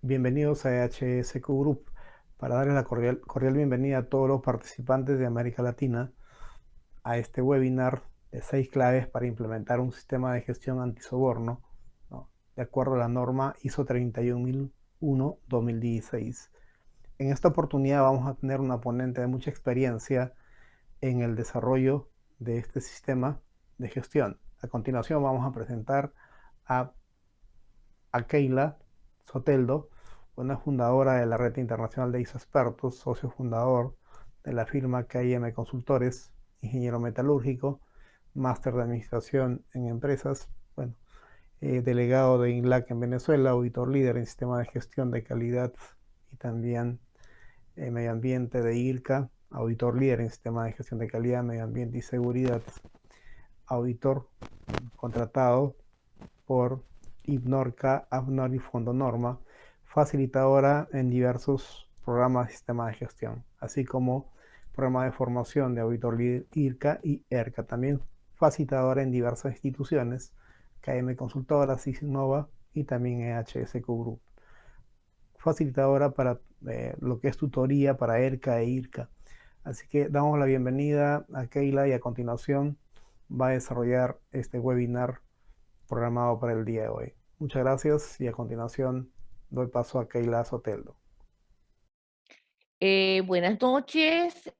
Bienvenidos a HSQ Group. Para darles la cordial bienvenida a todos los participantes de América Latina a este webinar de 6 claves para implementar un sistema de gestión antisoborno, ¿no?, de acuerdo a la norma ISO 31001-2016. En esta oportunidad vamos a tener una ponente de mucha experiencia en el desarrollo de este sistema de gestión. A continuación vamos a presentar a Keila Soteldo, una fundadora de la Red Internacional de ISO Expertos, socio fundador de la firma KIM Consultores, ingeniero metalúrgico, máster de administración en empresas, delegado de INLAC en Venezuela, auditor líder en sistema de gestión de calidad y también medio ambiente de IRCA, auditor líder en sistema de gestión de calidad, medio ambiente y seguridad, auditor contratado por IPNORCA, AFNOR y Fondo Norma, facilitadora en diversos programas de sistema de gestión, así como programa de formación de auditor IRCA y ERCA, también facilitadora en diversas instituciones, KM Consultora, Sisnova y también EHSQ Group, facilitadora para lo que es tutoría para ERCA e IRCA. Así que damos la bienvenida a Keila y a continuación va a desarrollar este webinar programado para el día de hoy. Muchas gracias y a continuación doy paso a Keila Soteldo. Buenas noches.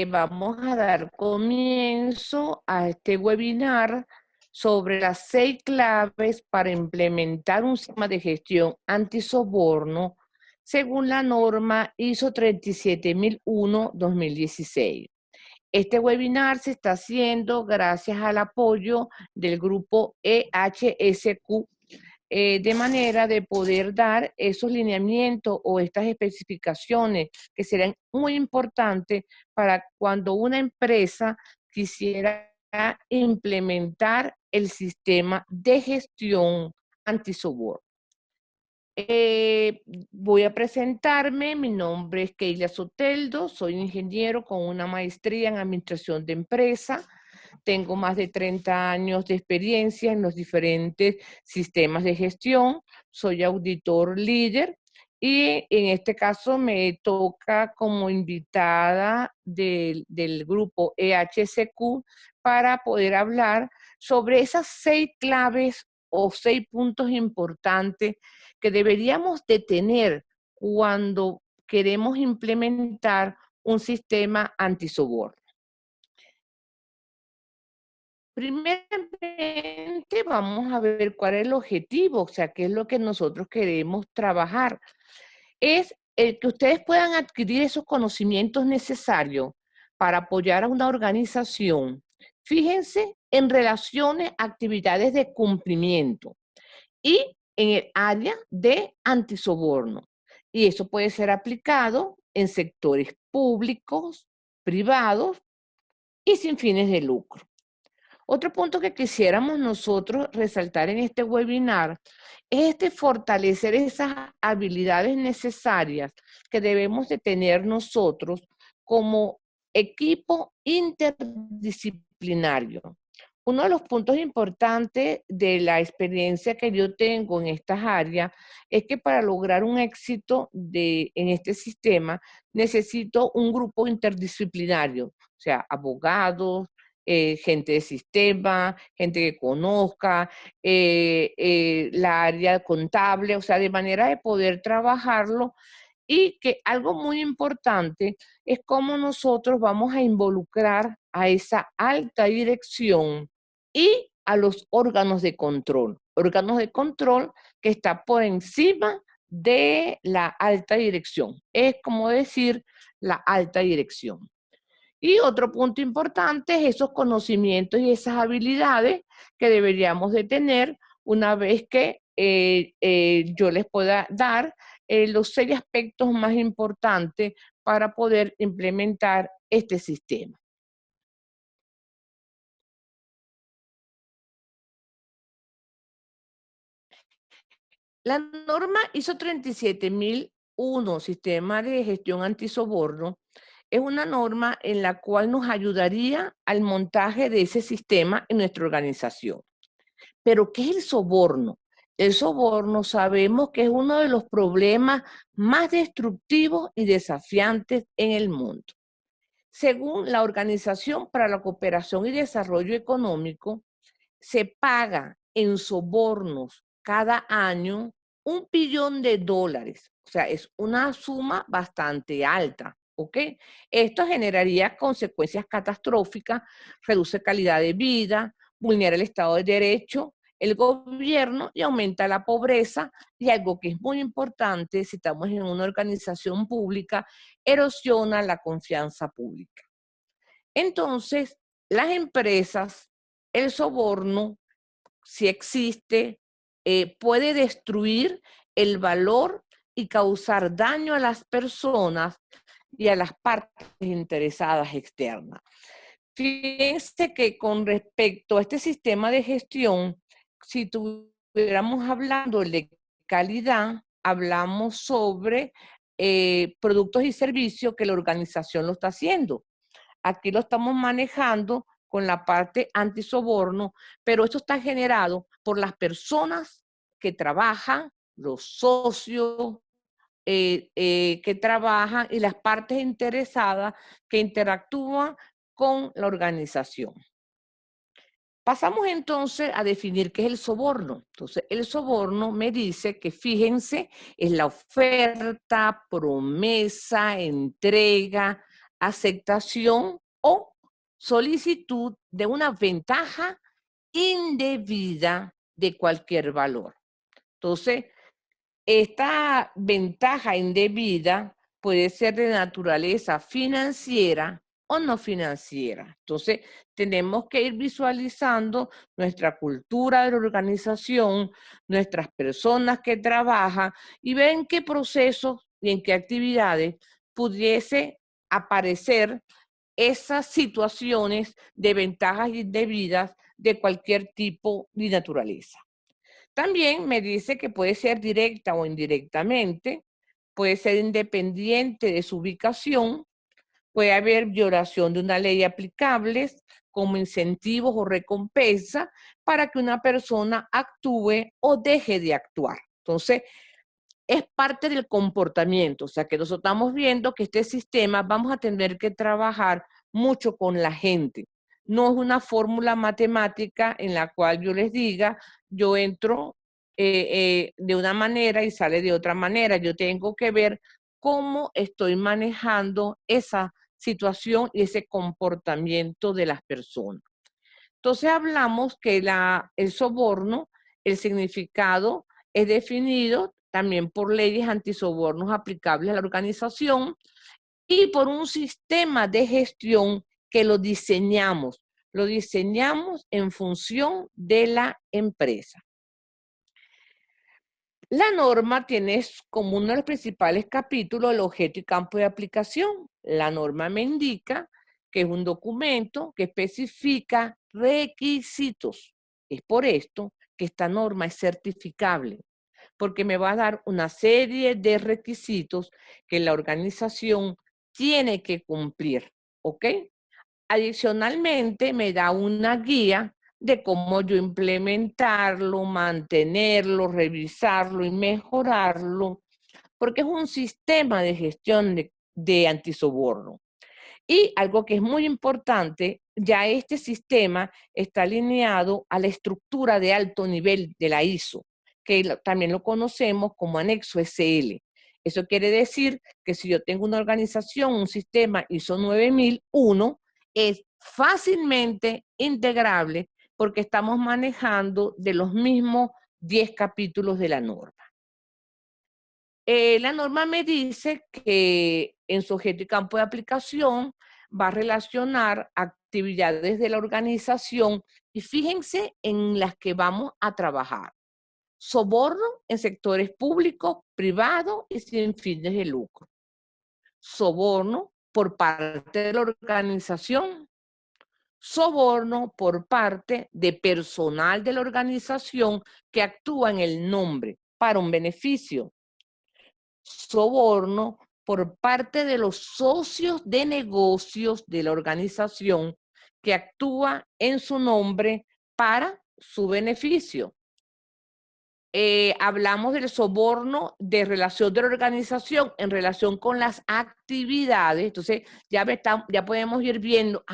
Vamos a dar comienzo a este webinar sobre las 6 claves para implementar un sistema de gestión antisoborno según la norma ISO 37001-2016. Este webinar se está haciendo gracias al apoyo del grupo EHSQ, de manera de poder dar esos lineamientos o estas especificaciones que serán muy importantes para cuando una empresa quisiera implementar el sistema de gestión antisoborno. Voy a presentarme, mi nombre es Keila Soteldo, soy ingeniero con una maestría en administración de empresa. Tengo más de 30 años de experiencia en los diferentes sistemas de gestión. Soy auditor líder y en este caso me toca como invitada del grupo EHSQ para poder hablar sobre esas 6 claves o 6 puntos importantes que deberíamos de tener cuando queremos implementar un sistema antisoborno. Primeramente, vamos a ver cuál es el objetivo, o sea, qué es lo que nosotros queremos trabajar. Es el que ustedes puedan adquirir esos conocimientos necesarios para apoyar a una organización. Fíjense en relaciones, actividades de cumplimiento y en el área de antisoborno. Y eso puede ser aplicado en sectores públicos, privados y sin fines de lucro. Otro punto que quisiéramos nosotros resaltar en este webinar es fortalecer esas habilidades necesarias que debemos de tener nosotros como equipo interdisciplinario. Uno de los puntos importantes de la experiencia que yo tengo en estas áreas es que para lograr un éxito en este sistema necesito un grupo interdisciplinario, o sea, abogados, gente de sistema, gente que conozca, la área contable, o sea, de manera de poder trabajarlo y que algo muy importante es cómo nosotros vamos a involucrar a esa alta dirección y a los órganos de control que está por encima de la alta dirección. Es como decir la alta dirección. Y otro punto importante es esos conocimientos y esas habilidades que deberíamos de tener una vez que yo les pueda dar los 6 aspectos más importantes para poder implementar este sistema. La norma ISO 37001, Sistema de Gestión Antisoborno, es una norma en la cual nos ayudaría al montaje de ese sistema en nuestra organización. Pero, ¿qué es el soborno? El soborno sabemos que es uno de los problemas más destructivos y desafiantes en el mundo. Según la Organización para la Cooperación y Desarrollo Económico, se paga en sobornos cada año $1 billón. O sea, es una suma bastante alta, ¿ok? Esto generaría consecuencias catastróficas, reduce calidad de vida, vulnera el Estado de Derecho, el gobierno y aumenta la pobreza. Y algo que es muy importante, si estamos en una organización pública, erosiona la confianza pública. Entonces, las empresas, el soborno, si existe, puede destruir el valor y causar daño a las personas y a las partes interesadas externas. Fíjense que con respecto a este sistema de gestión, si estuviéramos hablando de calidad, hablamos sobre productos y servicios que la organización lo está haciendo. Aquí lo estamos manejando con la parte antisoborno, pero esto está generado por las personas que trabajan, los socios que trabajan y las partes interesadas que interactúan con la organización. Pasamos entonces a definir qué es el soborno. Entonces, el soborno me dice que, fíjense, es la oferta, promesa, entrega, aceptación o solicitud de una ventaja indebida de cualquier valor. Entonces, esta ventaja indebida puede ser de naturaleza financiera o no financiera. Entonces, tenemos que ir visualizando nuestra cultura de la organización, nuestras personas que trabajan y ver en qué procesos y en qué actividades pudiese aparecer esas situaciones de ventajas indebidas de cualquier tipo de naturaleza. También me dice que puede ser directa o indirectamente, puede ser independiente de su ubicación, puede haber violación de una ley aplicable como incentivos o recompensa para que una persona actúe o deje de actuar. Entonces, es parte del comportamiento, o sea que nosotros estamos viendo que este sistema vamos a tener que trabajar mucho con la gente. No es una fórmula matemática en la cual yo les diga, yo entro de una manera y sale de otra manera. Yo tengo que ver cómo estoy manejando esa situación y ese comportamiento de las personas. Entonces hablamos que el soborno, el significado es definido también por leyes antisobornos aplicables a la organización y por un sistema de gestión que lo diseñamos. Lo diseñamos en función de la empresa. La norma tiene como uno de los principales capítulos el objeto y campo de aplicación. La norma me indica que es un documento que especifica requisitos. Es por esto que esta norma es certificable, porque me va a dar una serie de requisitos que la organización tiene que cumplir, ¿ok? Adicionalmente, me da una guía de cómo yo implementarlo, mantenerlo, revisarlo y mejorarlo, porque es un sistema de gestión de antisoborno. Y algo que es muy importante, ya este sistema está alineado a la estructura de alto nivel de la ISO, que también lo conocemos como anexo SL. Eso quiere decir que si yo tengo una organización, un sistema ISO 9001, es fácilmente integrable porque estamos manejando de los mismos 10 capítulos de la norma. La norma me dice que en su objeto y campo de aplicación va a relacionar actividades de la organización y fíjense en las que vamos a trabajar. Soborno en sectores públicos, privados y sin fines de lucro. Soborno por parte de la organización. Soborno por parte de personal de la organización que actúa en el nombre para un beneficio. Soborno por parte de los socios de negocios de la organización que actúa en su nombre para su beneficio. hablamos del soborno de relación de la organización en relación con las actividades. Entonces, ya podemos ir viendo,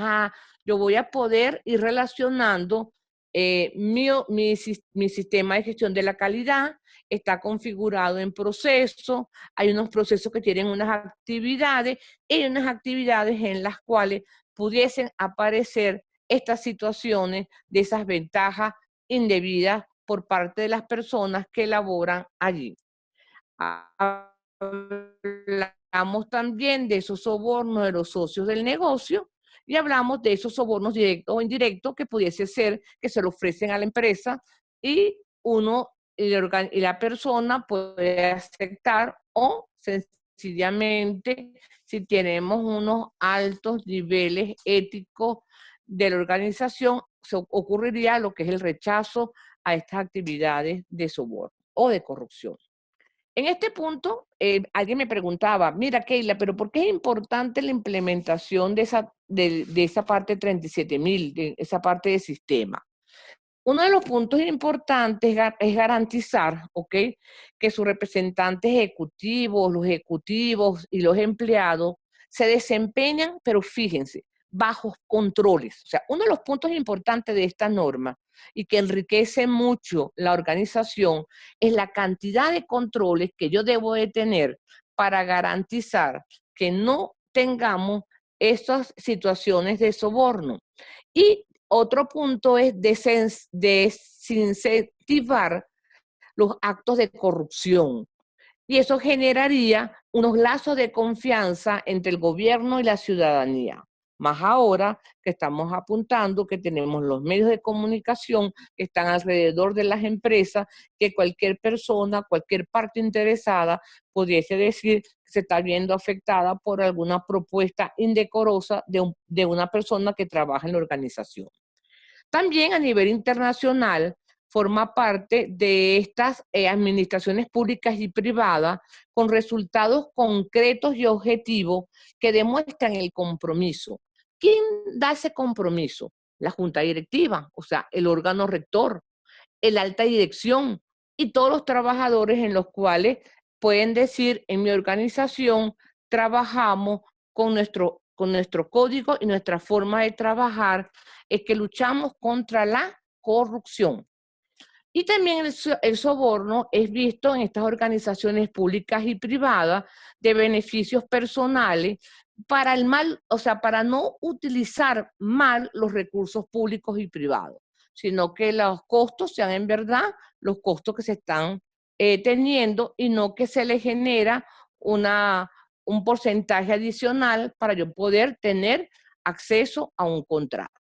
yo voy a poder ir relacionando mi sistema de gestión de la calidad, está configurado en procesos, hay unos procesos que tienen unas actividades y unas actividades en las cuales pudiesen aparecer estas situaciones de esas ventajas indebidas por parte de las personas que laboran allí. Hablamos también de esos sobornos de los socios del negocio y hablamos de esos sobornos directos o indirectos que pudiese ser que se lo ofrecen a la empresa y la persona puede aceptar o sencillamente si tenemos unos altos niveles éticos de la organización, se ocurriría lo que es el rechazo a estas actividades de soborno o de corrupción. En este punto, alguien me preguntaba, mira, Keila, pero ¿por qué es importante la implementación de esa parte 37.000, de esa parte del sistema? Uno de los puntos importantes es garantizar, ¿ok?, que sus representantes ejecutivos, los ejecutivos y los empleados se desempeñan, pero fíjense, bajo controles. O sea, uno de los puntos importantes de esta norma y que enriquece mucho la organización es la cantidad de controles que yo debo de tener para garantizar que no tengamos estas situaciones de soborno. Y otro punto es desincentivar los actos de corrupción. Y eso generaría unos lazos de confianza entre el gobierno y la ciudadanía. Más ahora que estamos apuntando que tenemos los medios de comunicación que están alrededor de las empresas, que cualquier persona, cualquier parte interesada pudiese decir que se está viendo afectada por alguna propuesta indecorosa de una persona que trabaja en la organización. También a nivel internacional forma parte de estas administraciones públicas y privadas con resultados concretos y objetivos que demuestran el compromiso. ¿Quién da ese compromiso? La junta directiva, o sea, el órgano rector, el alta dirección y todos los trabajadores en los cuales pueden decir, en mi organización trabajamos con nuestro código y nuestra forma de trabajar es que luchamos contra la corrupción. Y también el soborno es visto en estas organizaciones públicas y privadas de beneficios personales para el mal, o sea, para no utilizar mal los recursos públicos y privados, sino que los costos sean en verdad los costos que se están teniendo y no que se le genera un porcentaje adicional para yo poder tener acceso a un contrato.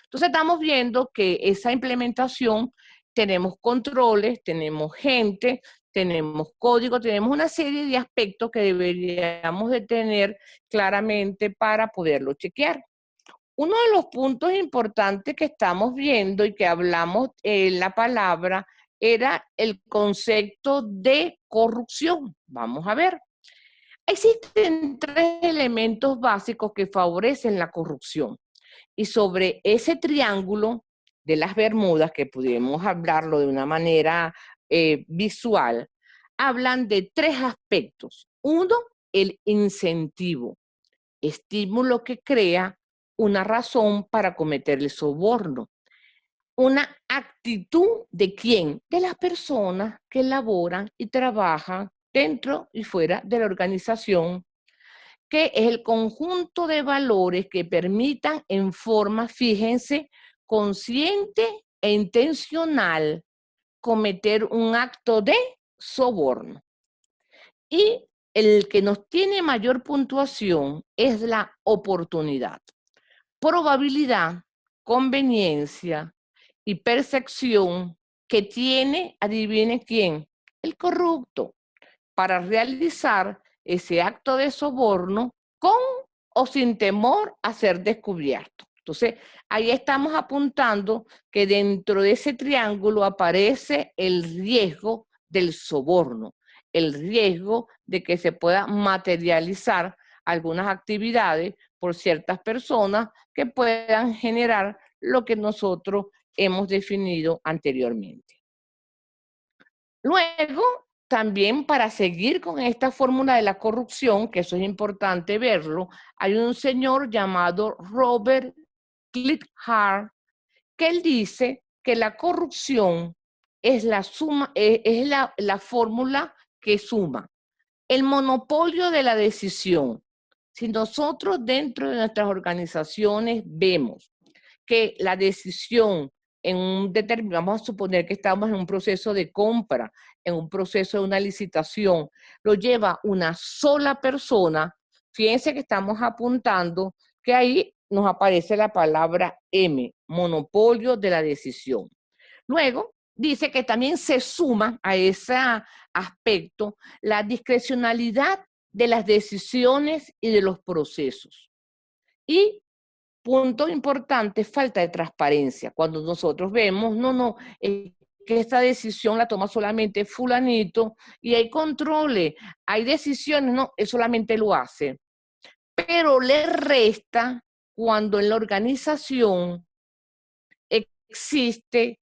Entonces estamos viendo que esa implementación tenemos controles, tenemos gente, tenemos código, tenemos una serie de aspectos que deberíamos de tener claramente para poderlo chequear. Uno de los puntos importantes que estamos viendo y que hablamos en la palabra era el concepto de corrupción. Vamos a ver. Existen tres elementos básicos que favorecen la corrupción. Y sobre ese triángulo de las Bermudas, que pudimos hablarlo de una manera visual, hablan de tres aspectos. Uno, el incentivo, estímulo que crea una razón para cometer el soborno. Una actitud de quién? De las personas que laboran y trabajan dentro y fuera de la organización, que es el conjunto de valores que permitan en forma, fíjense, consciente e intencional cometer un acto de soborno. Y el que nos tiene mayor puntuación es la oportunidad, probabilidad, conveniencia y percepción que tiene, adivinen quién, el corrupto, para realizar ese acto de soborno con o sin temor a ser descubierto. Entonces, ahí estamos apuntando que dentro de ese triángulo aparece el riesgo del soborno, el riesgo de que se pueda materializar algunas actividades por ciertas personas que puedan generar lo que nosotros hemos definido anteriormente. Luego, también para seguir con esta fórmula de la corrupción, que eso es importante verlo, hay un señor llamado Robert Clickhart, que él dice que la corrupción es la suma, es la fórmula que suma el monopolio de la decisión. Si nosotros dentro de nuestras organizaciones vemos que la decisión en un determinado, vamos a suponer que estamos en un proceso de compra, en un proceso de una licitación, lo lleva una sola persona, fíjense que estamos apuntando que ahí nos aparece la palabra M, monopolio de la decisión. Luego, dice que también se suma a ese aspecto la discrecionalidad de las decisiones y de los procesos. Y punto importante, falta de transparencia. Cuando nosotros vemos, que esta decisión la toma solamente fulanito y hay controles, hay decisiones, no, él solamente lo hace. Pero le resta cuando en la organización existe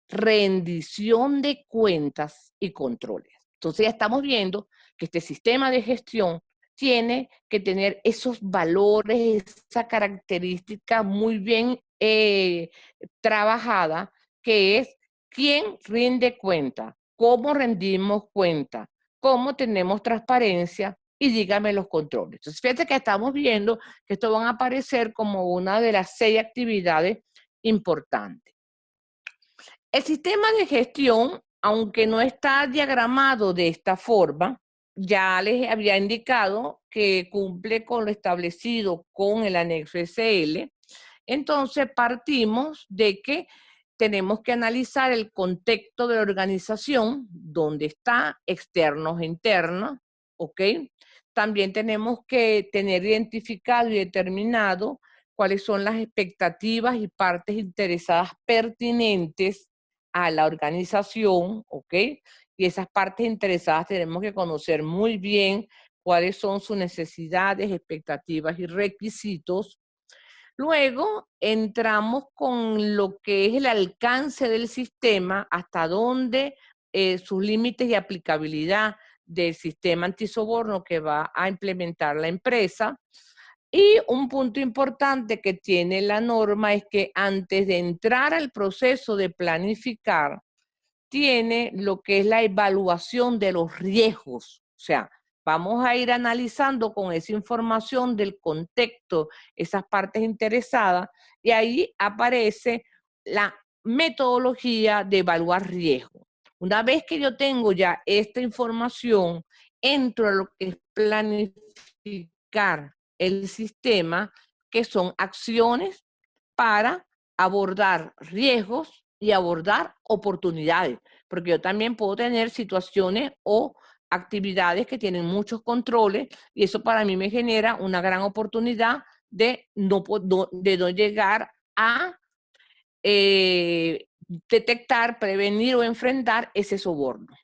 rendición de cuentas y controles. Entonces ya estamos viendo que este sistema de gestión tiene que tener esos valores, esa característica muy bien trabajada, que es quién rinde cuenta, cómo rendimos cuenta, cómo tenemos transparencia y dígame los controles. Entonces, fíjate que estamos viendo que esto van a aparecer como una de las 6 actividades importantes. El sistema de gestión, aunque no está diagramado de esta forma, ya les había indicado que cumple con lo establecido con el anexo SL. Entonces partimos de que tenemos que analizar el contexto de la organización, donde está, externos e internos, ¿ok? También tenemos que tener identificado y determinado cuáles son las expectativas y partes interesadas pertinentes a la organización, ¿ok? Y esas partes interesadas tenemos que conocer muy bien cuáles son sus necesidades, expectativas y requisitos. Luego entramos con lo que es el alcance del sistema, hasta dónde sus límites y aplicabilidad del sistema antisoborno que va a implementar la empresa. Y un punto importante que tiene la norma es que antes de entrar al proceso de planificar, tiene lo que es la evaluación de los riesgos. O sea, vamos a ir analizando con esa información del contexto, esas partes interesadas, y ahí aparece la metodología de evaluar riesgo. Una vez que yo tengo ya esta información, entro a lo que es planificar el sistema, que son acciones para abordar riesgos y abordar oportunidades, porque yo también puedo tener situaciones o actividades que tienen muchos controles y eso para mí me genera una gran oportunidad de no llegar a detectar, prevenir o enfrentar ese soborno.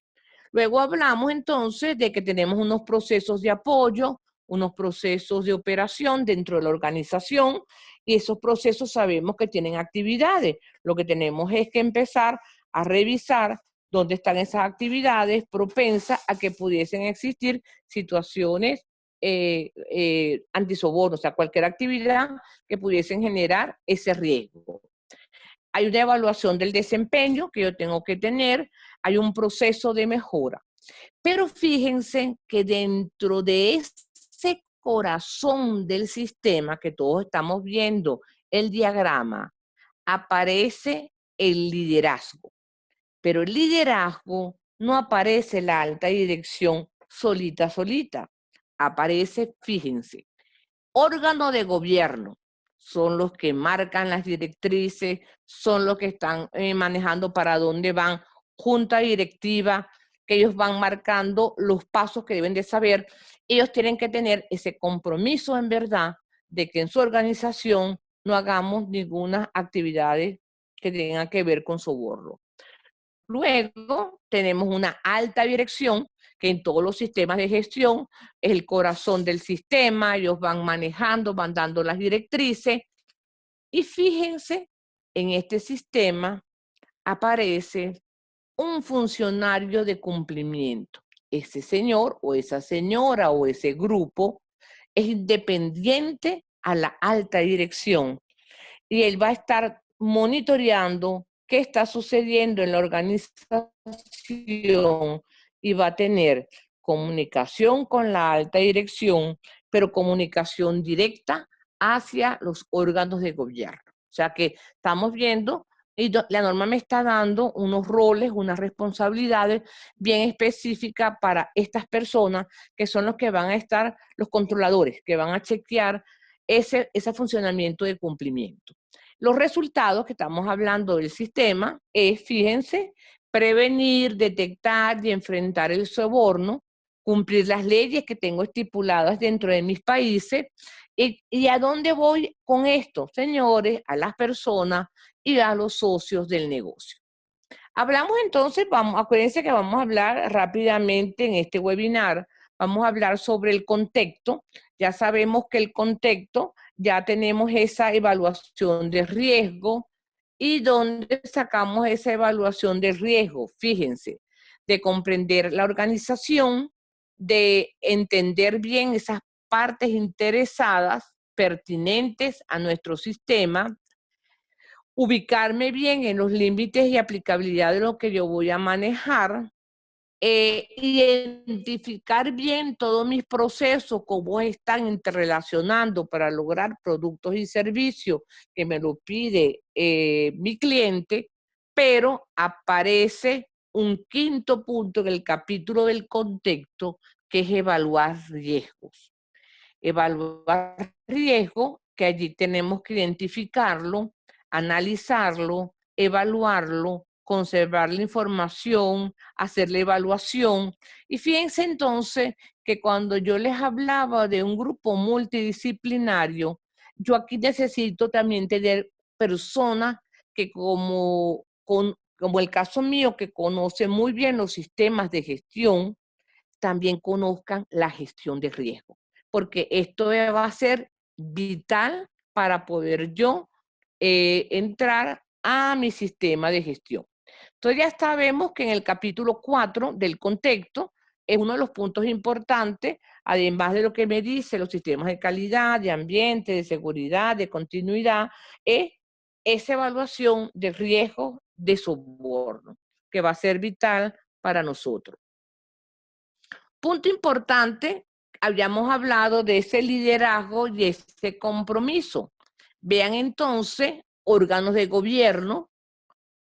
Luego hablamos entonces de que tenemos unos procesos de apoyo, unos procesos de operación dentro de la organización y esos procesos sabemos que tienen actividades. Lo que tenemos es que empezar a revisar dónde están esas actividades propensas a que pudiesen existir situaciones antisoborno, o sea, cualquier actividad que pudiesen generar ese riesgo. Hay una evaluación del desempeño que yo tengo que tener, hay un proceso de mejora. Pero fíjense que dentro de ese corazón del sistema que todos estamos viendo, el diagrama, aparece el liderazgo. Pero el liderazgo no aparece la alta dirección solita, solita. Aparece, fíjense, órgano de gobierno. Son los que marcan las directrices, son los que están manejando para dónde van, junta directiva, que ellos van marcando los pasos que deben de saber. Ellos tienen que tener ese compromiso en verdad de que en su organización no hagamos ninguna actividad que tenga que ver con soborno. Luego tenemos una alta dirección que en todos los sistemas de gestión es el corazón del sistema, ellos van manejando, van dando las directrices y fíjense, en este sistema aparece un funcionario de cumplimiento. Ese señor o esa señora o ese grupo es independiente a la alta dirección y él va a estar monitoreando qué está sucediendo en la organización y va a tener comunicación con la alta dirección, pero comunicación directa hacia los órganos de gobierno. O sea que estamos viendo y la norma me está dando unos roles, unas responsabilidades bien específicas para estas personas que son los que van a estar, los controladores, que van a chequear ese funcionamiento de cumplimiento. Los resultados que estamos hablando del sistema es, fíjense, prevenir, detectar y enfrentar el soborno, cumplir las leyes que tengo estipuladas dentro de mis países. ¿Y a dónde voy con esto, señores? A las personas y a los socios del negocio. Hablamos entonces, acuérdense que vamos a hablar rápidamente en este webinar, vamos a hablar sobre el contexto. Ya sabemos que el contexto, ya tenemos esa evaluación de riesgo. ¿Y dónde sacamos esa evaluación de riesgo? Fíjense, de comprender la organización, de entender bien esas partes interesadas pertinentes a nuestro sistema, ubicarme bien en los límites y aplicabilidad de lo que yo voy a manejar, identificar bien todos mis procesos, cómo están interrelacionando para lograr productos y servicios que me lo pide mi cliente, pero aparece un quinto punto en el capítulo del contexto, que es evaluar riesgos. Evaluar riesgo, que allí tenemos que identificarlo, analizarlo, evaluarlo, conservar la información, hacer la evaluación. Y fíjense entonces que cuando yo les hablaba de un grupo multidisciplinario, yo aquí necesito también tener personas que como el caso mío, que conoce muy bien los sistemas de gestión, también conozcan la gestión de riesgo, porque esto va a ser vital para poder yo entrar a mi sistema de gestión. Entonces ya sabemos que en el capítulo 4 del contexto es uno de los puntos importantes, además de lo que me dice los sistemas de calidad, de ambiente, de seguridad, de continuidad, es esa evaluación de riesgo de soborno, que va a ser vital para nosotros. Punto importante, habíamos hablado de ese liderazgo y ese compromiso. Vean entonces órganos de gobierno,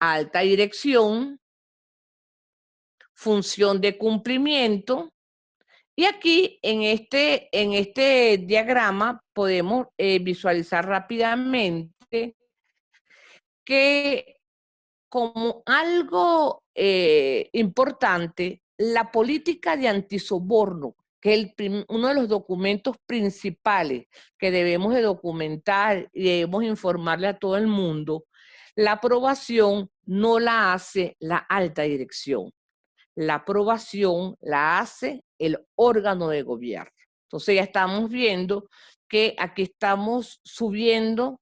alta dirección, función de cumplimiento. Y aquí en este diagrama podemos visualizar rápidamente que como algo importante, la política de antisoborno, que es uno de los documentos principales que debemos de documentar y debemos informarle a todo el mundo, la aprobación no la hace la alta dirección. La aprobación la hace el órgano de gobierno. Entonces ya estamos viendo que aquí estamos subiendo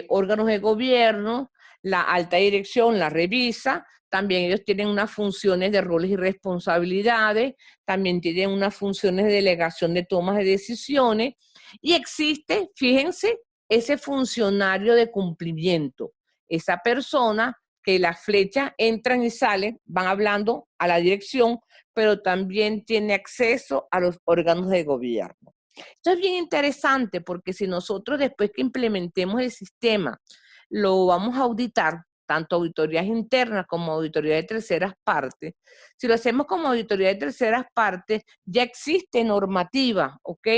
órganos de gobierno, la alta dirección la revisa, también ellos tienen unas funciones de roles y responsabilidades, también tienen unas funciones de delegación de tomas de decisiones, y existe, fíjense, ese funcionario de cumplimiento, esa persona que las flechas entran y salen, van hablando a la dirección, pero también tiene acceso a los órganos de gobierno. Esto es bien interesante porque si nosotros después que implementemos el sistema lo vamos a auditar, tanto auditorías internas como auditoría de terceras partes, si lo hacemos como auditoría de terceras partes, ya existe normativa, ¿ok?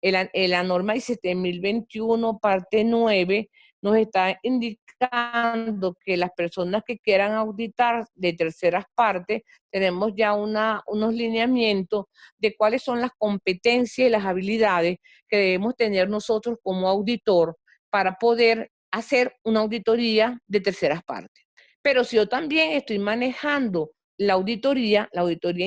La norma 17.021, parte 9, nos está indicando que las personas que quieran auditar de terceras partes, tenemos ya unos lineamientos de cuáles son las competencias y las habilidades que debemos tener nosotros como auditor para poder hacer una auditoría de terceras partes. Pero si yo también estoy manejando la auditoría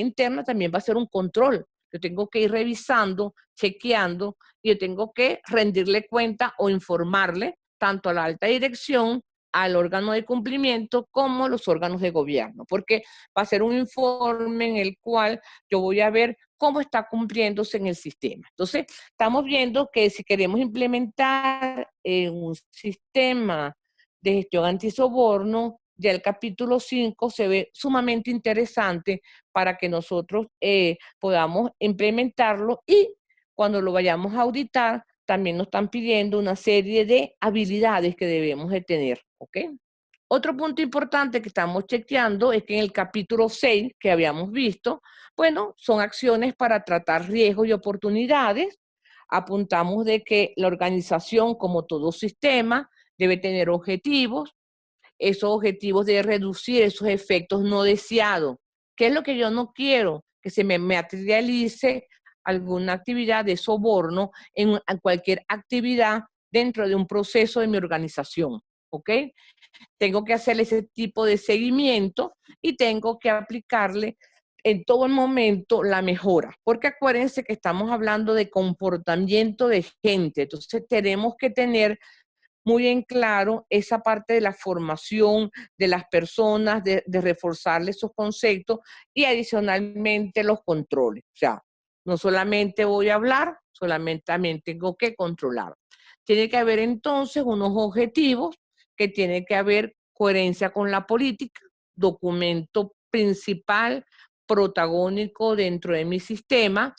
interna también va a ser un control. Yo tengo que ir revisando, chequeando, y yo tengo que rendirle cuenta o informarle tanto a la alta dirección al órgano de cumplimiento como los órganos de gobierno, porque va a ser un informe en el cual yo voy a ver cómo está cumpliéndose en el sistema. Entonces, estamos viendo que si queremos implementar un sistema de gestión antisoborno, ya el capítulo 5 se ve sumamente interesante para que nosotros podamos implementarlo, y cuando lo vayamos a auditar, también nos están pidiendo una serie de habilidades que debemos de tener, ¿ok? Otro punto importante que estamos chequeando es que en el capítulo 6 que habíamos visto, bueno, son acciones para tratar riesgos y oportunidades. Apuntamos de que la organización, como todo sistema, debe tener objetivos. Esos objetivos de reducir esos efectos no deseados. ¿Qué es lo que yo no quiero? Que se me materialice alguna actividad de soborno en cualquier actividad dentro de un proceso de mi organización, ¿ok? Tengo que hacerle ese tipo de seguimiento y tengo que aplicarle en todo el momento la mejora, porque acuérdense que estamos hablando de comportamiento de gente, entonces tenemos que tener muy en claro esa parte de la formación de las personas, de reforzarle esos conceptos, y adicionalmente los controles. O sea, no solamente voy a hablar, solamente también tengo que controlar. Tiene que haber entonces unos objetivos, que tiene que haber coherencia con la política, documento principal, protagónico dentro de mi sistema.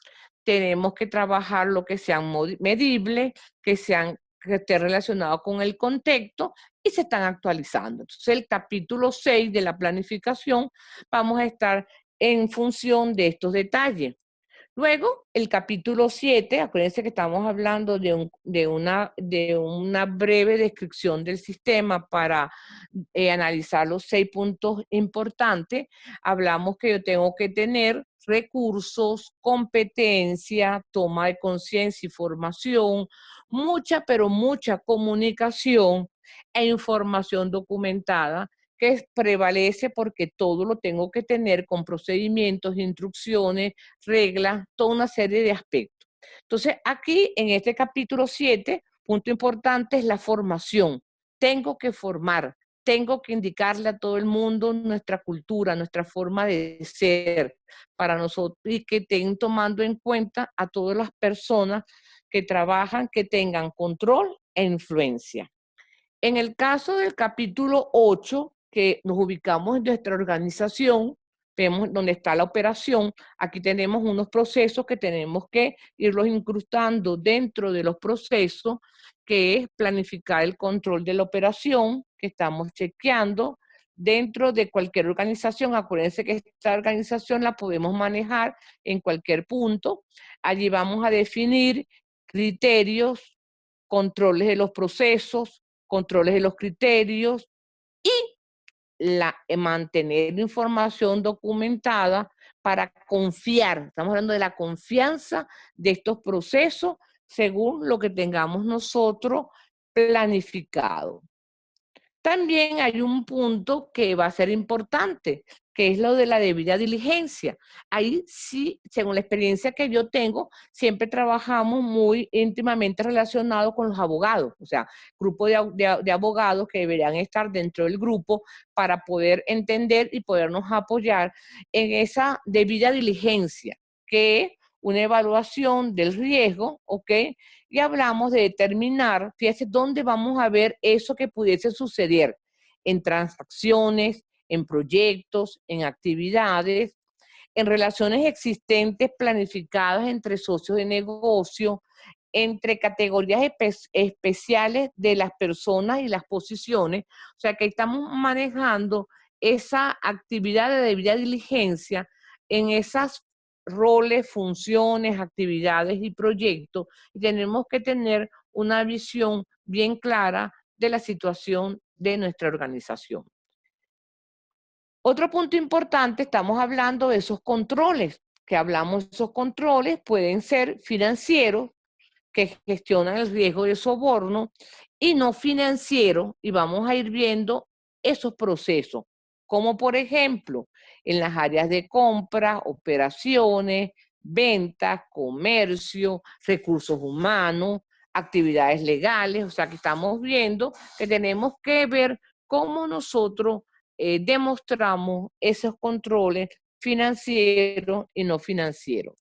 Tenemos que trabajar lo que sean medibles, que esté relacionado con el contexto, y se están actualizando. Entonces, el capítulo 6 de la planificación vamos a estar en función de estos detalles. Luego, el capítulo 7, acuérdense que estamos hablando de una breve descripción del sistema para analizar los 6 puntos importantes. Hablamos que yo tengo que tener recursos, competencia, toma de conciencia y formación, mucha, pero mucha comunicación e información documentada, que prevalece porque todo lo tengo que tener con procedimientos, instrucciones, reglas, toda una serie de aspectos. Entonces, aquí en este capítulo 7, punto importante es la formación. Tengo que formar, tengo que indicarle a todo el mundo nuestra cultura, nuestra forma de ser para nosotros, y que estén tomando en cuenta a todas las personas que trabajan, que tengan control e influencia. En el caso del capítulo 8, que nos ubicamos en nuestra organización, vemos dónde está la operación. Aquí tenemos unos procesos que tenemos que irlos incrustando dentro de los procesos, que es planificar el control de la operación, que estamos chequeando dentro de cualquier organización. Acuérdense que esta organización la podemos manejar en cualquier punto. Allí vamos a definir criterios, controles de los procesos, controles de los criterios, y mantener información documentada para confiar. Estamos hablando de la confianza de estos procesos según lo que tengamos nosotros planificado. También hay un punto que va a ser importante, que es lo de la debida diligencia. Ahí sí, según la experiencia que yo tengo, siempre trabajamos muy íntimamente relacionados con los abogados, o sea, grupo de abogados que deberían estar dentro del grupo para poder entender y podernos apoyar en esa debida diligencia, que es una evaluación del riesgo, ¿ok? Y hablamos de determinar, fíjese, dónde vamos a ver eso que pudiese suceder: en transacciones, en proyectos, en actividades, en relaciones existentes planificadas entre socios de negocio, entre categorías especiales de las personas y las posiciones. O sea que estamos manejando esa actividad de debida diligencia en esas roles, funciones, actividades y proyectos, y tenemos que tener una visión bien clara de la situación de nuestra organización. Otro punto importante, estamos hablando de esos controles, que hablamos, esos controles pueden ser financieros, que gestionan el riesgo de soborno, y no financieros, y vamos a ir viendo esos procesos, como por ejemplo, en las áreas de compra, operaciones, ventas, comercio, recursos humanos, actividades legales. O sea que estamos viendo que tenemos que ver cómo nosotros demostramos esos controles financieros y no financieros.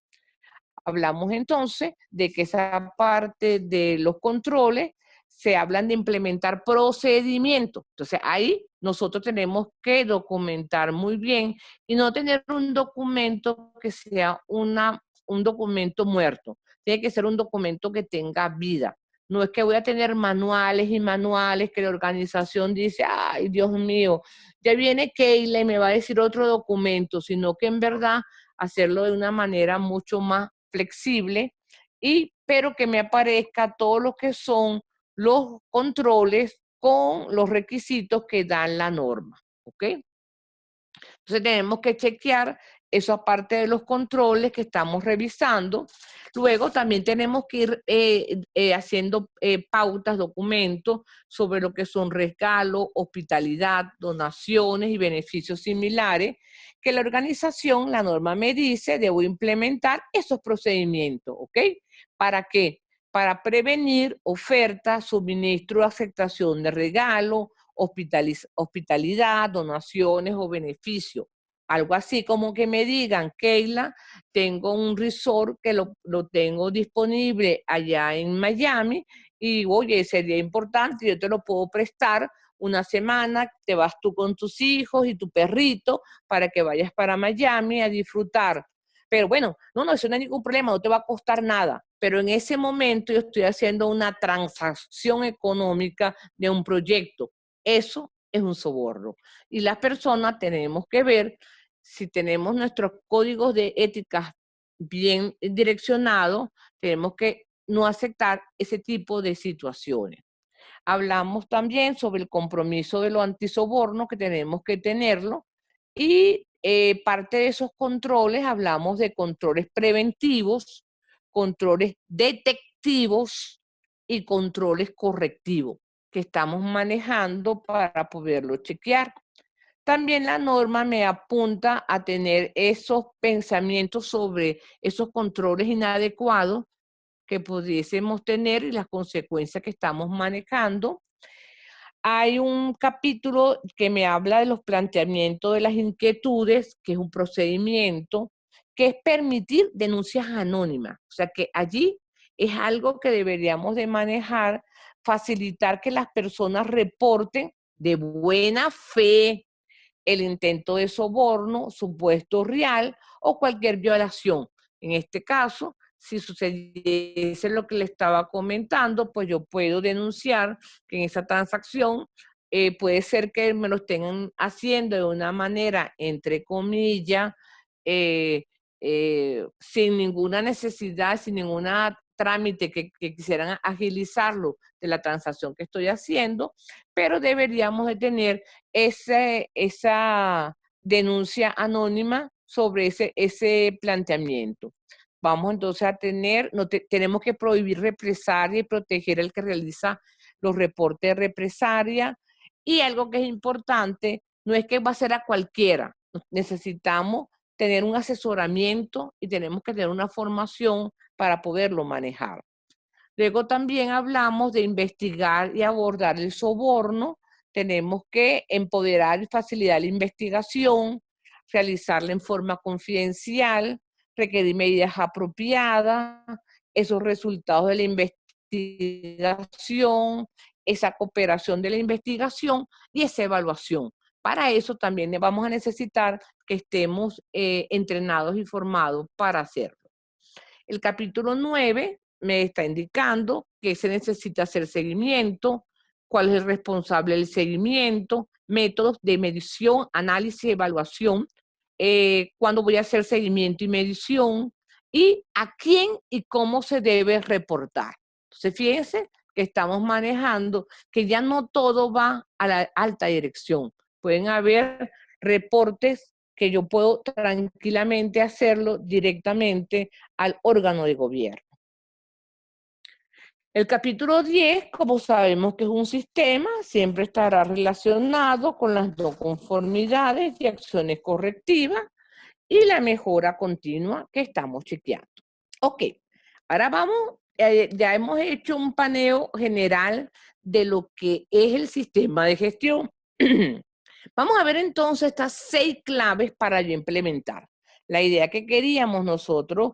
Hablamos entonces de que esa parte de los controles se hablan de implementar procedimientos. Entonces ahí nosotros tenemos que documentar muy bien y no tener un documento que sea un documento muerto. Tiene que ser un documento que tenga vida. No es que voy a tener manuales y manuales que la organización dice, ay, Dios mío, ya viene Keila y me va a decir otro documento, sino que en verdad hacerlo de una manera mucho más flexible, pero que me aparezca todo lo que son los controles con los requisitos que dan la norma, ¿ok? Entonces tenemos que chequear eso aparte de los controles que estamos revisando. Luego también tenemos que ir haciendo pautas, documentos sobre lo que son regalos, hospitalidad, donaciones y beneficios similares que la organización, la norma me dice, debo implementar esos procedimientos, ¿ok? ¿Para qué? Para prevenir oferta, suministro, aceptación de regalo, hospitalidad, donaciones o beneficios. Algo así como que me digan, Keila, tengo un resort que lo tengo disponible allá en Miami y oye, sería importante, yo te lo puedo prestar una semana, te vas tú con tus hijos y tu perrito para que vayas para Miami a disfrutar. Pero bueno, no, eso no hay ningún problema, no te va a costar nada. Pero en ese momento yo estoy haciendo una transacción económica de un proyecto. Eso es un soborno. Y las personas tenemos que ver si tenemos nuestros códigos de ética bien direccionados, tenemos que no aceptar ese tipo de situaciones. Hablamos también sobre el compromiso de lo antisoborno, que tenemos que tenerlo, y parte de esos controles, hablamos de controles preventivos, controles detectivos y controles correctivos que estamos manejando para poderlo chequear. También la norma me apunta a tener esos pensamientos sobre esos controles inadecuados que pudiésemos tener y las consecuencias que estamos manejando. Hay un capítulo que me habla de los planteamientos de las inquietudes, que es un procedimiento, que es permitir denuncias anónimas. O sea que allí es algo que deberíamos de manejar, facilitar que las personas reporten de buena fe el intento de soborno, supuesto real o cualquier violación. En este caso, si sucediese lo que le estaba comentando, pues yo puedo denunciar que en esa transacción puede ser que me lo estén haciendo de una manera, entre comillas, eh, sin ninguna necesidad, sin ninguna trámite que quisieran agilizarlo de la transacción que estoy haciendo, pero deberíamos de tener esa denuncia anónima sobre ese planteamiento. Vamos entonces a tener, tenemos que prohibir represalia y proteger al que realiza los reportes de represalia. Y algo que es importante, no es que va a ser a cualquiera, necesitamos tener un asesoramiento y tenemos que tener una formación para poderlo manejar. Luego también hablamos de investigar y abordar el soborno. Tenemos que empoderar y facilitar la investigación, realizarla en forma confidencial, requerir medidas apropiadas, esos resultados de la investigación, esa cooperación de la investigación y esa evaluación. Para eso también vamos a necesitar que estemos entrenados y formados para hacerlo. El capítulo 9 me está indicando que se necesita hacer seguimiento, cuál es el responsable del seguimiento, métodos de medición, análisis y evaluación, cuándo voy a hacer seguimiento y medición, y a quién y cómo se debe reportar. Entonces, fíjense que estamos manejando que ya no todo va a la alta dirección. Pueden haber reportes que yo puedo tranquilamente hacerlo directamente al órgano de gobierno. El capítulo 10, como sabemos que es un sistema, siempre estará relacionado con las no conformidades y acciones correctivas y la mejora continua que estamos chequeando. Ok, ahora vamos, ya hemos hecho un paneo general de lo que es el sistema de gestión. Vamos a ver entonces estas 6 claves para yo implementar. La idea que queríamos nosotros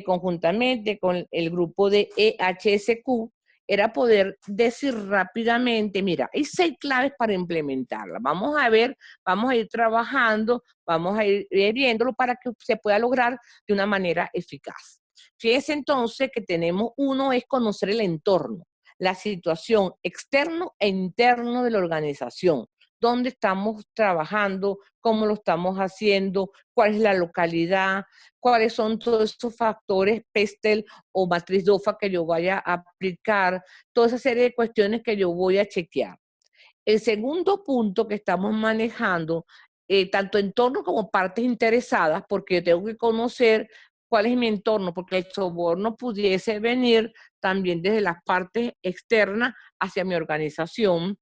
conjuntamente con el grupo de EHSQ era poder decir rápidamente, mira, hay 6 claves para implementarla. Vamos a ver, vamos a ir trabajando, vamos a ir viéndolo para que se pueda lograr de una manera eficaz. Fíjense entonces que tenemos, uno es conocer el entorno, la situación externo e interno de la organización. Dónde estamos trabajando, cómo lo estamos haciendo, cuál es la localidad, cuáles son todos esos factores PESTEL o matriz DOFA que yo vaya a aplicar, toda esa serie de cuestiones que yo voy a chequear. El segundo punto que estamos manejando, tanto entorno como partes interesadas, porque yo tengo que conocer cuál es mi entorno, porque el soborno pudiese venir también desde las partes externas hacia mi organización.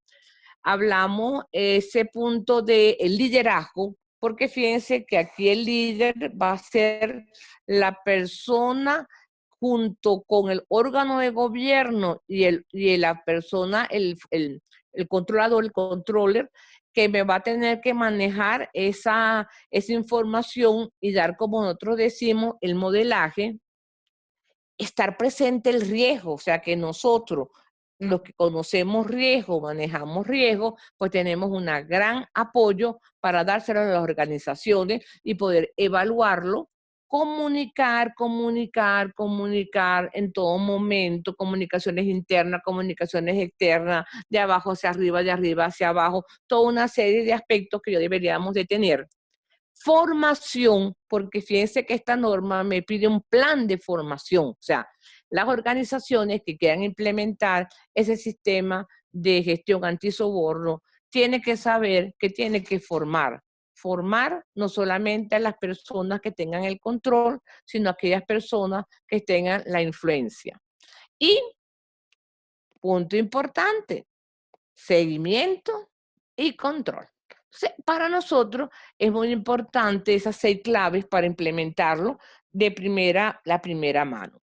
Hablamos ese punto del liderazgo, porque fíjense que aquí el líder va a ser la persona junto con el órgano de gobierno y la persona, el controlador, el controller, que me va a tener que manejar esa información y dar, como nosotros decimos, el modelaje, estar presente el riesgo, o sea que nosotros, los que conocemos riesgo, manejamos riesgo, pues tenemos un gran apoyo para dárselo a las organizaciones y poder evaluarlo, comunicar en todo momento, comunicaciones internas, comunicaciones externas, de abajo hacia arriba, de arriba hacia abajo, toda una serie de aspectos que yo deberíamos de tener. Formación, porque fíjense que esta norma me pide un plan de formación, o sea, las organizaciones que quieran implementar ese sistema de gestión antisoborno tienen que saber que tienen que formar no solamente a las personas que tengan el control, sino a aquellas personas que tengan la influencia. Y, punto importante, seguimiento y control. Para nosotros es muy importante esas 6 claves para implementarlo de la primera mano.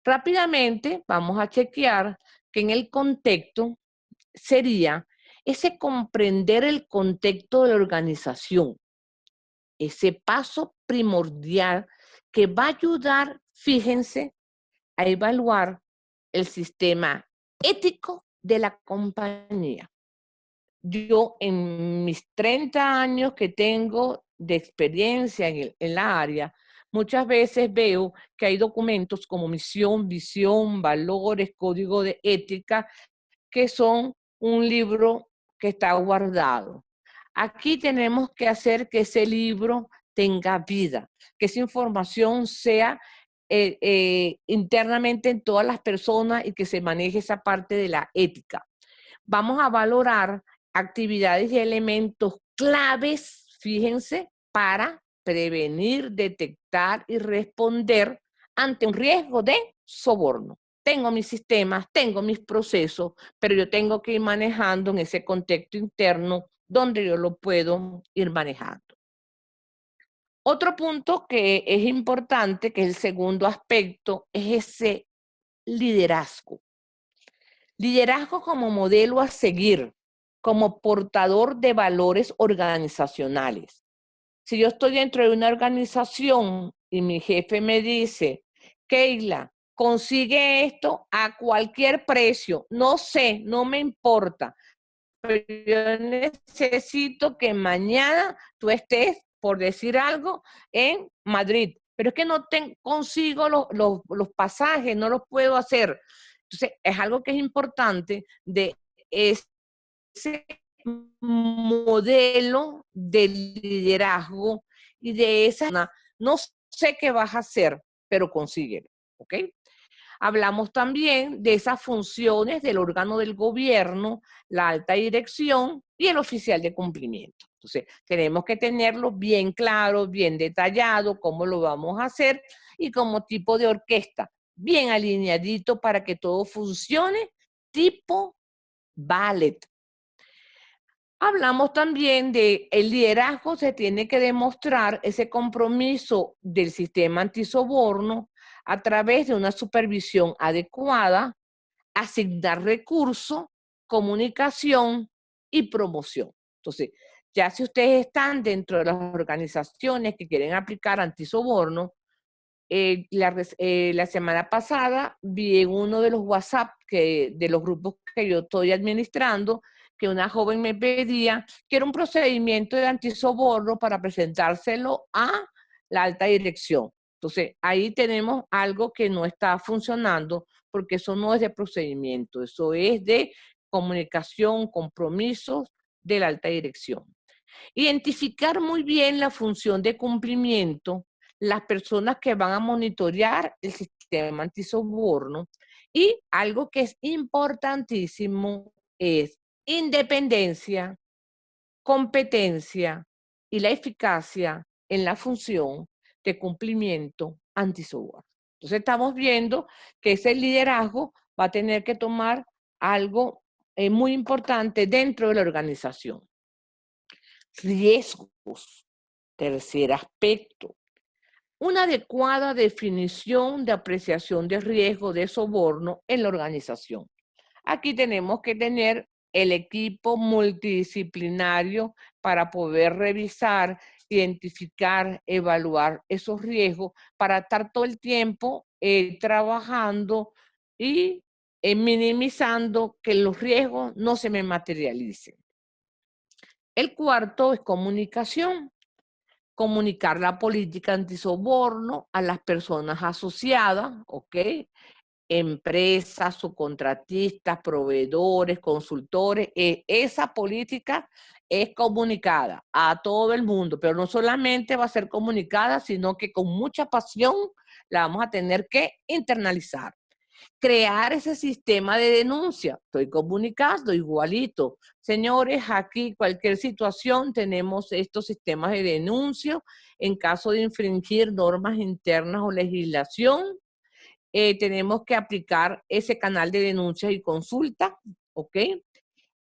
Rápidamente vamos a chequear que en el contexto sería ese comprender el contexto de la organización, ese paso primordial que va a ayudar, fíjense, a evaluar el sistema ético de la compañía. Yo en mis 30 años que tengo de experiencia en la área, muchas veces veo que hay documentos como misión, visión, valores, código de ética, que son un libro que está guardado. Aquí tenemos que hacer que ese libro tenga vida, que esa información sea internamente en todas las personas y que se maneje esa parte de la ética. Vamos a valorar actividades y elementos claves, fíjense, para prevenir, detectar y responder ante un riesgo de soborno. Tengo mis sistemas, tengo mis procesos, pero yo tengo que ir manejando en ese contexto interno donde yo lo puedo ir manejando. Otro punto que es importante, que es el segundo aspecto, es ese liderazgo. Liderazgo como modelo a seguir, como portador de valores organizacionales. Si yo estoy dentro de una organización y mi jefe me dice, Keila, consigue esto a cualquier precio, no sé, no me importa, pero yo necesito que mañana tú estés, por decir algo, en Madrid. Pero es que no consigo los pasajes, no los puedo hacer. Entonces, es algo que es importante de ese modelo de liderazgo y de esa, no sé qué vas a hacer, pero consíguelo, ¿ok? Hablamos también de esas funciones del órgano del gobierno, la alta dirección y el oficial de cumplimiento. Entonces, tenemos que tenerlo bien claro, bien detallado, cómo lo vamos a hacer y como tipo de orquesta, bien alineadito para que todo funcione tipo ballet. Hablamos también de el liderazgo, se tiene que demostrar ese compromiso del sistema antisoborno a través de una supervisión adecuada, asignar recursos, comunicación y promoción. Entonces, ya si ustedes están dentro de las organizaciones que quieren aplicar antisoborno, la semana pasada vi en uno de los WhatsApp de los grupos que yo estoy administrando que una joven me pedía que era un procedimiento de antisoborno para presentárselo a la alta dirección. Entonces, ahí tenemos algo que no está funcionando porque eso no es de procedimiento, eso es de comunicación, compromisos de la alta dirección. Identificar muy bien la función de cumplimiento, las personas que van a monitorear el sistema antisoborno y algo que es importantísimo es independencia, competencia y la eficacia en la función de cumplimiento antisoborno. Entonces estamos viendo que ese liderazgo va a tener que tomar algo muy importante dentro de la organización. Riesgos. Tercer aspecto. Una adecuada definición de apreciación de riesgo de soborno en la organización. Aquí tenemos que tener el equipo multidisciplinario para poder revisar, identificar, evaluar esos riesgos para estar todo el tiempo trabajando y minimizando que los riesgos no se me materialicen. El cuarto es comunicación. Comunicar la política antisoborno a las personas asociadas, ¿ok? Empresas, subcontratistas, proveedores, consultores. Esa política es comunicada a todo el mundo, pero no solamente va a ser comunicada, sino que con mucha pasión la vamos a tener que internalizar. Crear ese sistema de denuncia. Estoy comunicando igualito. Señores, aquí cualquier situación tenemos estos sistemas de denuncia en caso de infringir normas internas o legislación. Tenemos que aplicar ese canal de denuncia y consulta, ¿ok?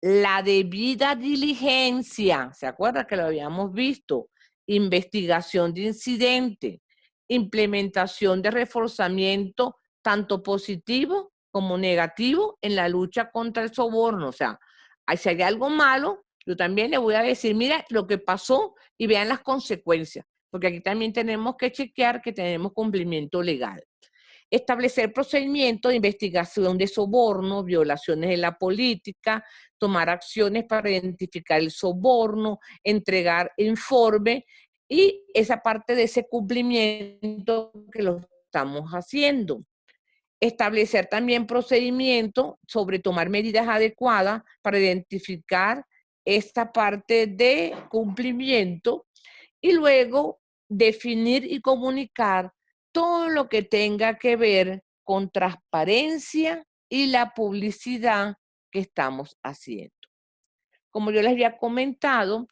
La debida diligencia, ¿se acuerda que lo habíamos visto? Investigación de incidente, implementación de reforzamiento tanto positivo como negativo en la lucha contra el soborno. O sea, si hay algo malo, yo también le voy a decir, mira lo que pasó y vean las consecuencias, porque aquí también tenemos que chequear que tenemos cumplimiento legal. Establecer procedimientos de investigación de soborno, violaciones de la política, tomar acciones para identificar el soborno, entregar informe y esa parte de ese cumplimiento que lo estamos haciendo. Establecer también procedimientos sobre tomar medidas adecuadas para identificar esta parte de cumplimiento y luego definir y comunicar todo lo que tenga que ver con transparencia y la publicidad que estamos haciendo. Como yo les había comentado,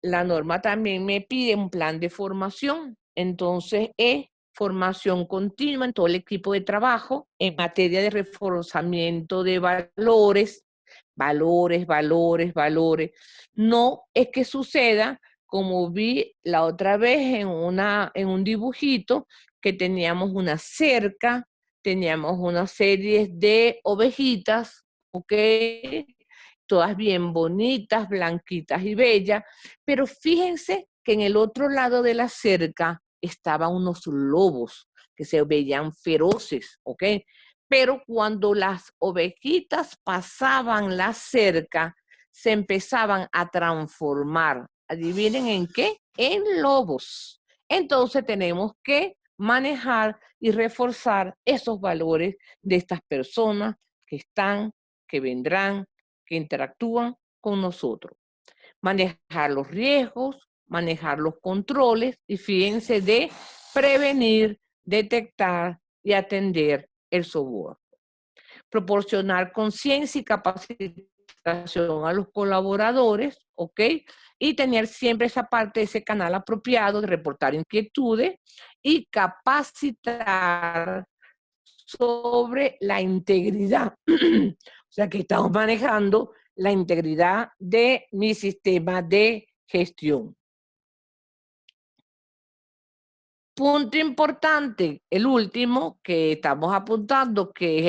la norma también me pide un plan de formación. Entonces, es formación continua en todo el equipo de trabajo en materia de reforzamiento de valores, valores, valores, valores. No es que suceda como vi la otra vez en un dibujito que teníamos una cerca, teníamos una serie de ovejitas, ¿ok? Todas bien bonitas, blanquitas y bellas, pero fíjense que en el otro lado de la cerca estaban unos lobos que se veían feroces, ¿ok? Pero cuando las ovejitas pasaban la cerca, se empezaban a transformar. ¿Adivinen en qué? En lobos. Entonces tenemos que manejar y reforzar esos valores de estas personas que están, que vendrán, que interactúan con nosotros. Manejar los riesgos, manejar los controles y fíjense de prevenir, detectar y atender el soborno. Proporcionar conciencia y capacitación a los colaboradores, ¿ok? Y tener siempre esa parte, ese canal apropiado de reportar inquietudes y capacitar sobre la integridad. O sea, que estamos manejando la integridad de mi sistema de gestión. Punto importante, el último que estamos apuntando, que es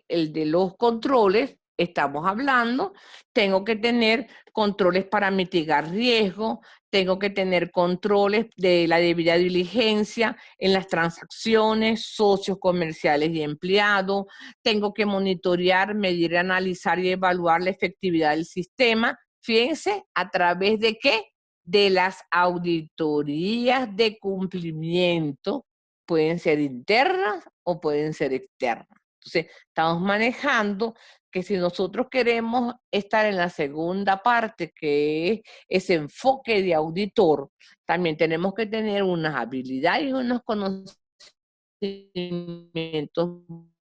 el de los controles, estamos hablando, tengo que tener controles para mitigar riesgo, tengo que tener controles de la debida diligencia en las transacciones, socios comerciales y empleados, tengo que monitorear, medir, analizar y evaluar la efectividad del sistema. Fíjense, ¿a través de qué? De las auditorías de cumplimiento, pueden ser internas o pueden ser externas. Entonces, estamos manejando que si nosotros queremos estar en la segunda parte, que es ese enfoque de auditor, también tenemos que tener unas habilidades y unos conocimientos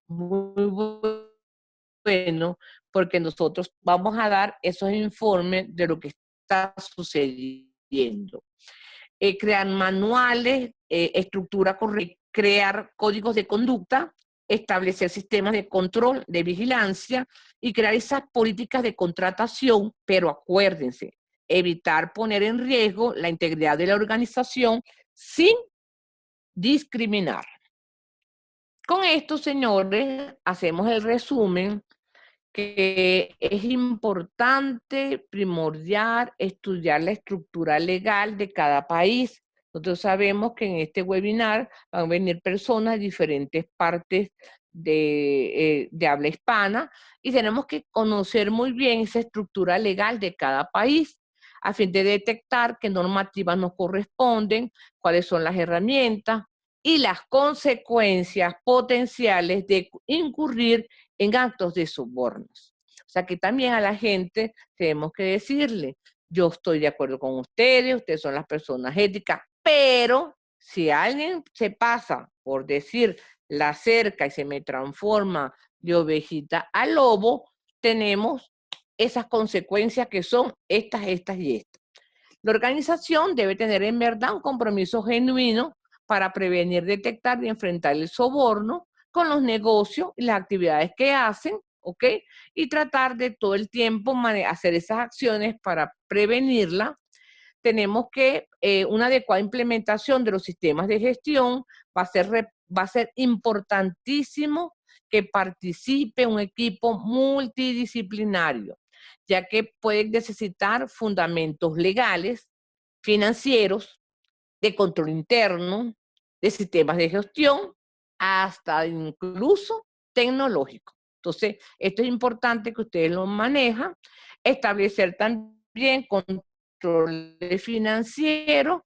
muy buenos, porque nosotros vamos a dar esos informes de lo que está sucediendo. Crear manuales, estructura correcta, crear códigos de conducta, establecer sistemas de control, de vigilancia y crear esas políticas de contratación, pero acuérdense, evitar poner en riesgo la integridad de la organización sin discriminar. Con esto, señores, hacemos el resumen que es importante, primordial, estudiar la estructura legal de cada país. Nosotros sabemos que en este webinar van a venir personas de diferentes partes de habla hispana y tenemos que conocer muy bien esa estructura legal de cada país a fin de detectar qué normativas nos corresponden, cuáles son las herramientas y las consecuencias potenciales de incurrir en actos de sobornos. O sea que también a la gente tenemos que decirle, yo estoy de acuerdo con ustedes son las personas éticas, pero si alguien se pasa por decir la cerca y se me transforma de ovejita a lobo, tenemos esas consecuencias que son estas y estas. La organización debe tener en verdad un compromiso genuino para prevenir, detectar y enfrentar el soborno con los negocios y las actividades que hacen, ¿ok? Y tratar de todo el tiempo hacer esas acciones para prevenirla. Tenemos que una adecuada implementación de los sistemas de gestión va a ser importantísimo que participe un equipo multidisciplinario, ya que puede necesitar fundamentos legales, financieros, de control interno, de sistemas de gestión, hasta incluso tecnológico. Entonces, esto es importante que ustedes lo manejan. Establecer también controles financieros,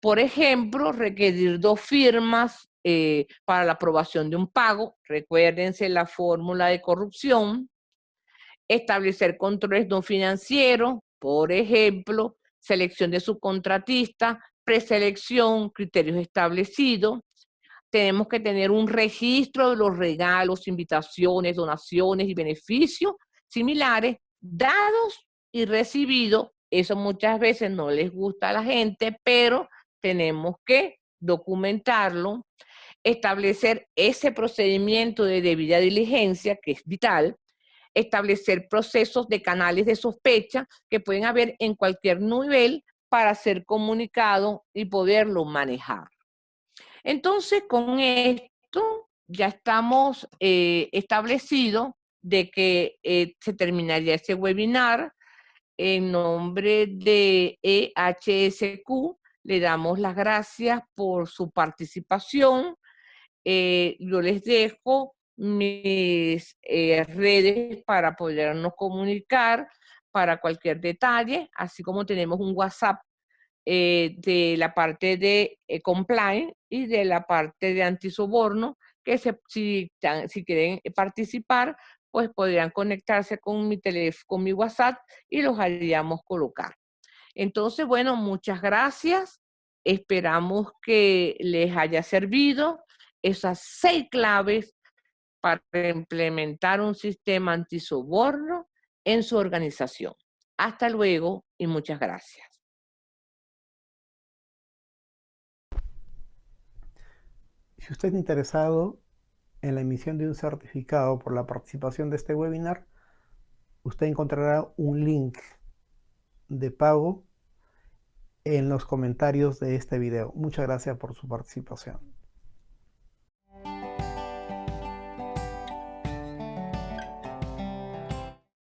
por ejemplo, requerir 2 firmas para la aprobación de un pago. Recuérdense la fórmula de corrupción. Establecer controles no financieros, por ejemplo, selección de subcontratistas, preselección, criterios establecidos. Tenemos que tener un registro de los regalos, invitaciones, donaciones y beneficios similares dados y recibidos. Eso muchas veces no les gusta a la gente, pero tenemos que documentarlo, establecer ese procedimiento de debida diligencia, que es vital, establecer procesos de canales de sospecha que pueden haber en cualquier nivel para ser comunicado y poderlo manejar. Entonces, con esto ya estamos establecidos de que se terminaría ese webinar. En nombre de EHSQ, le damos las gracias por su participación. Yo les dejo mis redes para podernos comunicar para cualquier detalle, así como tenemos un WhatsApp de la parte de compliance y de la parte de antisoborno, que si quieren participar, pues podrían conectarse con mi teléfono, con mi WhatsApp y los haríamos colocar. Entonces, bueno, muchas gracias. Esperamos que les haya servido esas 6 claves para implementar un sistema antisoborno en su organización. Hasta luego y muchas gracias. Si usted está interesado en la emisión de un certificado por la participación de este webinar, usted encontrará un link de pago en los comentarios de este video. Muchas gracias por su participación.